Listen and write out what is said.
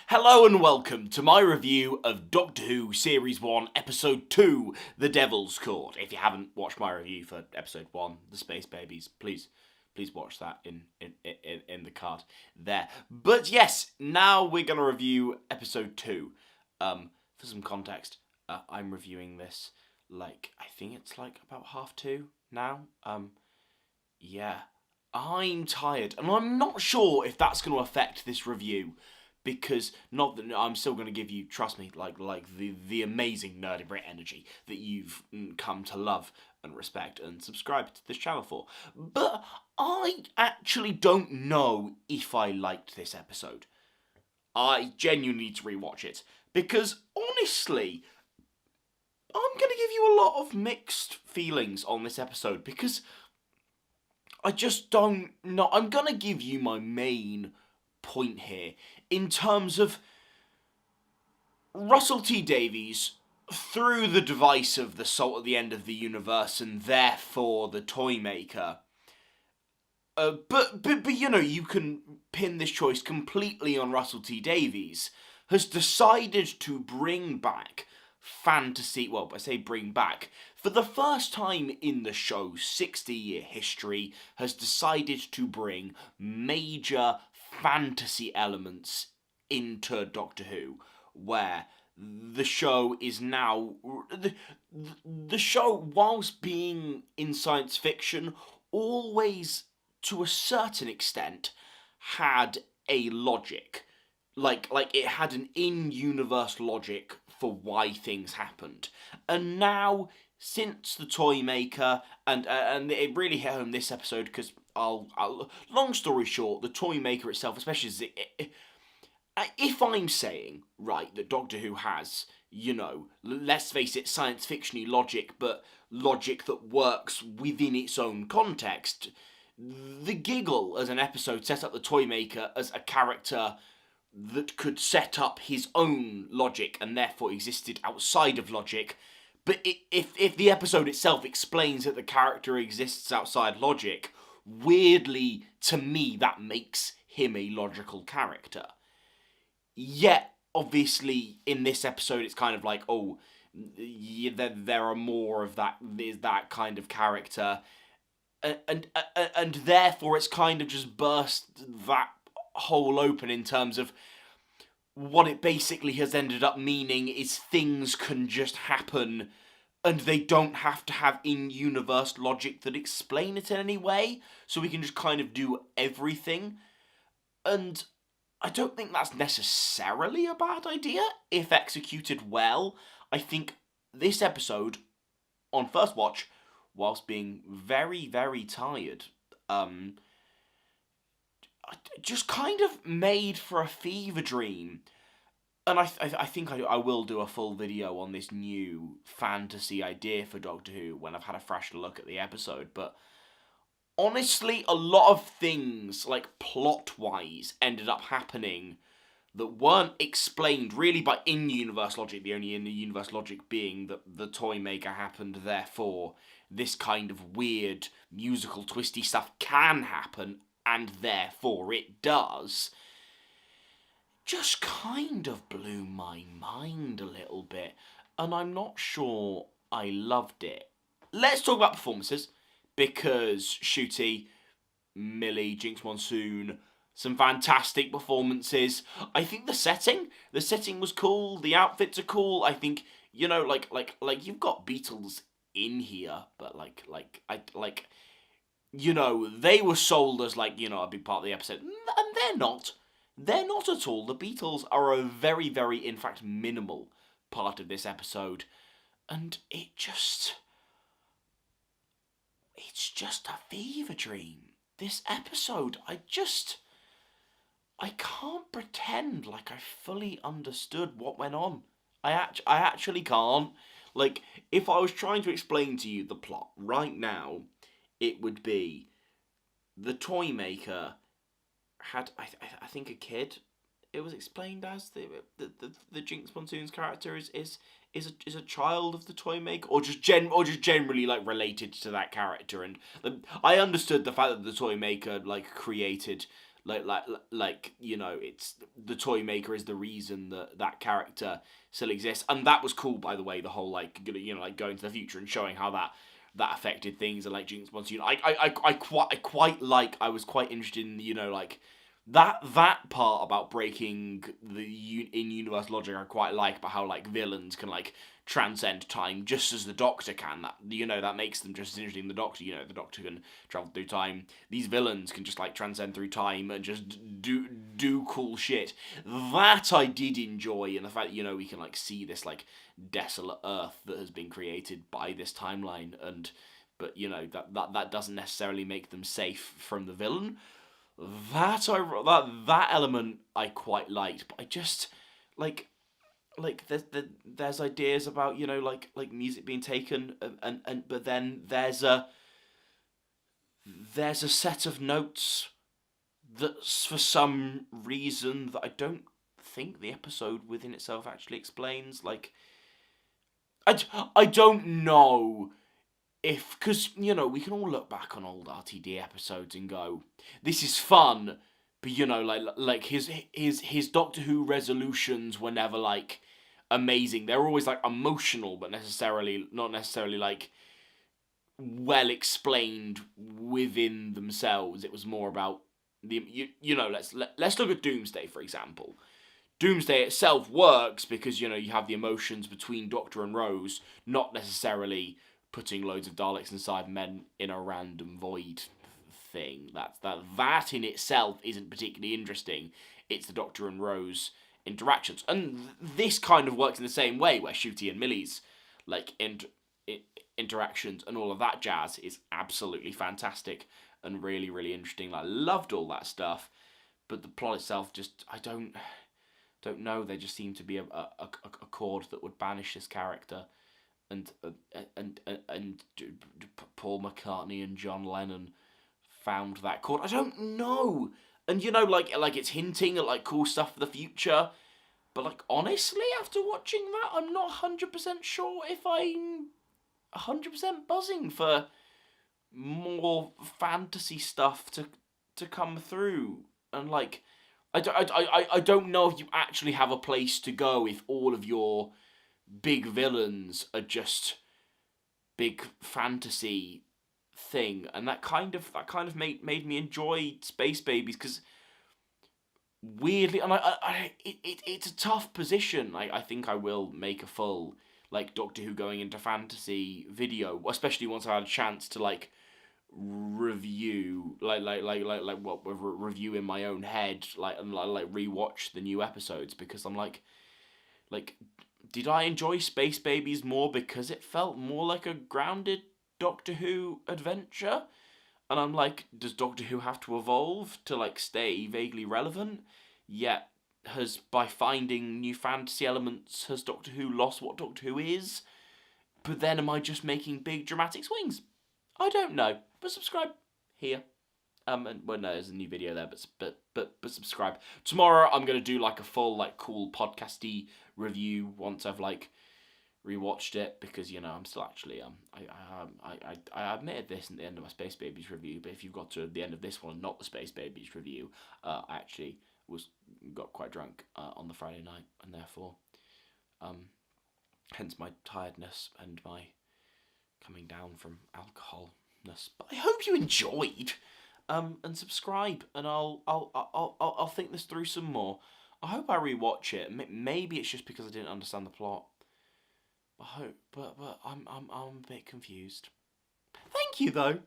Hello and welcome to my review of Doctor Who Series 1, Episode 2, The Devil's Court. If you haven't watched my review for Episode 1, The Space Babies, please watch that in the card there. But yes, now we're going to review Episode 2. For some context, I'm reviewing this, I think it's about 2:30 now. Yeah. I'm tired, and I'm not sure if that's going to affect this review. Because not that I'm still going to give you, trust me, the amazing nerdy Brit energy that you've come to love and respect and subscribe to this channel for. But I actually don't know if I liked this episode. I genuinely need to rewatch it because honestly, I'm going to give you a lot of mixed feelings on this episode because I just don't know. I'm going to give you my main point here in terms of Russell T Davies through the device of the salt at the end of the universe and therefore the Toymaker. But you know, you can pin this choice completely on Russell T Davies, has decided to bring back fantasy, well, I say bring back, for the first time in the show's 60-year history, has decided to bring major fantasy elements into Doctor Who, where the show is now... The show, whilst being in science fiction, always, to a certain extent, had a logic. Like it had an in-universe logic for why things happened. And now, since the Toymaker, and it really hit home this episode because long story short, the Toymaker itself, especially as if I'm saying, right, that Doctor Who has, you know, let's face it, science fiction-y logic, but logic that works within its own context, the Giggle as an episode set up the Toymaker as a character that could set up his own logic and therefore existed outside of logic. But if the episode itself explains that the character exists outside logic, weirdly, to me, that makes him a logical character. Yet, obviously, in this episode, it's kind of like, oh, yeah, there are more of that kind of character. And therefore, it's kind of just burst that hole open in terms of what it basically has ended up meaning is things can just happen and they don't have to have in-universe logic that explain it in any way, so we can just kind of do everything. And I don't think that's necessarily a bad idea if executed well. I think this episode, on first watch, whilst being very, very tired, just kind of made for a fever dream. And I think I will do a full video on this new fantasy idea for Doctor Who when I've had a fresh look at the episode. But honestly, a lot of things, like plot-wise, ended up happening that weren't explained really by in-universe logic, the only in-universe logic being that the Toymaker happened, therefore this kind of weird musical twisty stuff can happen, and therefore it does, just kind of blew my mind a little bit, and I'm not sure I loved it. Let's talk about performances, because Shooty, Millie, Jinx Monsoon, some fantastic performances. I think the setting was cool, the outfits are cool. I think, you know, like you've got Beatles in here, but you know, they were sold as, like, you know, a big part of the episode, and they're not. They're not at all. The Beatles are a very, very, in fact, minimal part of this episode, and it's just a fever dream. This episode, I can't pretend like I fully understood what went on. I actually can't. Like, if I was trying to explain to you the plot right now, it would be the Toymaker had, I think, a kid. It was explained as the Jinx Monsoon's character is a child of the Toymaker, or just generally like related to that character. And I understood the fact that the Toymaker like created like you know, it's the toy maker is the reason that character still exists, and that was cool, by the way. The whole like, you know, like going to the future and showing how that affected things, and like Jinx wants you. I was quite interested in, you know, like that part about breaking the in-universe logic. I quite like, about how like villains can like transcend time just as the Doctor can. That, you know, that makes them just as interesting. The Doctor, you know, the Doctor can travel through time. These villains can just like transcend through time and just do cool shit. That I did enjoy, and the fact that, you know, we can like see this like desolate Earth that has been created by this timeline, and but you know that doesn't necessarily make them safe from the villain. That element I quite liked, but I just like there's ideas about, you know, like music being taken, and but then there's a set of notes that's for some reason that I don't think the episode within itself actually explains. Like I don't know if, because, you know, we can all look back on old RTD episodes and go, this is fun, but, you know, like his Doctor Who resolutions were never like amazing. They're always like emotional, but not necessarily like well explained within themselves. It was more about you know, let's look at Doomsday, for example. Doomsday itself works because, you know, you have the emotions between Doctor and Rose, not necessarily putting loads of Daleks inside men in a random void thing. That in itself isn't particularly interesting. It's the Doctor and Rose interactions, and this kind of works in the same way, where Shooty and Millie's like interactions and all of that jazz is absolutely fantastic and really, really interesting. I loved all that stuff, but the plot itself, just I don't know. There just seemed to be a chord that would banish this character, and Paul McCartney and John Lennon found that chord. I don't know. And, you know, like it's hinting at like cool stuff for the future, but like honestly, after watching that, I'm not 100% sure if I'm 100% buzzing for more fantasy stuff to come through. And like, I don't know if you actually have a place to go if all of your big villains are just big fantasy thing. And that kind of made me enjoy Space Babies, because weirdly, and it's a tough position. I think I will make a full like Doctor Who going into fantasy video, especially once I had a chance to like review review in my own head, and rewatch the new episodes, because I'm like did I enjoy Space Babies more because it felt more like a grounded Doctor Who adventure? And I'm like, does Doctor Who have to evolve to like stay vaguely relevant? Yet by finding new fantasy elements, has Doctor Who lost what Doctor Who is? But then am I just making big dramatic swings? I don't know. But subscribe here. And well, no, there's a new video there, but subscribe. Tomorrow I'm gonna do like a full like cool podcasty review once I've like rewatched it, because, you know, I'm still actually I admitted this at the end of my Space Babies review, but if you've got to the end of this one and not the Space Babies review, I actually got quite drunk on the Friday night, and therefore hence my tiredness and my coming down from alcoholness. But I hope you enjoyed. And subscribe, and I'll think this through some more. I hope I rewatch it. Maybe it's just because I didn't understand the plot. But I'm a bit confused. Thank you though.